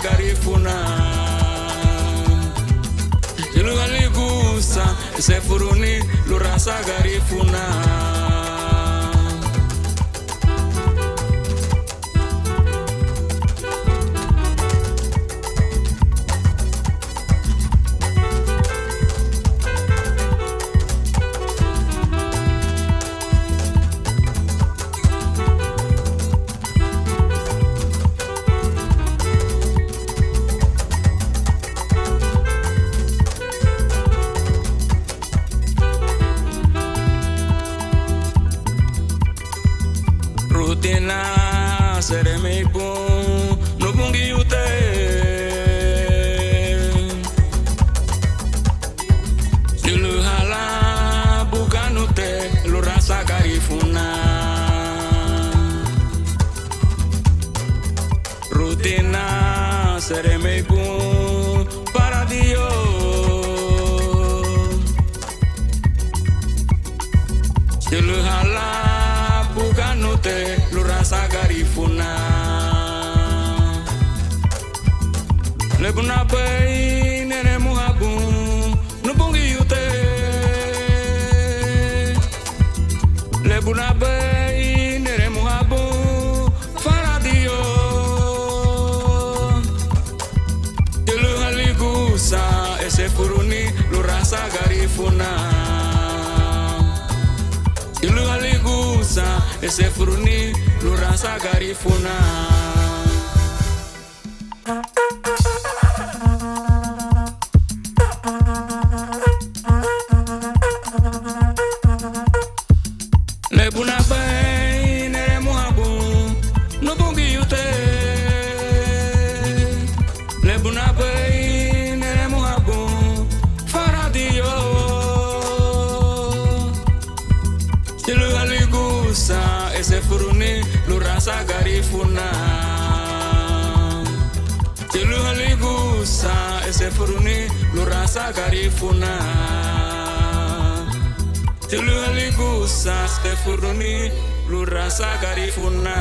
garifuna Jilu aligusa se furuni lurasa garifuna Rutina sereme pun nupungi yute Dulu hala bukan ute lu rasa garifuna Rutina sereme pun para Dio Dulu hala lu rasa garifuna Lebuna pei nene muhabu nupungi yute Lebuna pei nene muhabu faradio Dulu haligusa ese furuni lu rasa garifuna Dulu haligusa ese furuni lu rasa garifuna Lebuna bai nere muhabu nupungi yute Lebuna bai nere muhabu faradio Dulu haligusa ese furuni lu rasa garifuna Dulu haligusa ese furuni lu rasa garifuna Dulu haligusa ese furuni lu rasa garifuna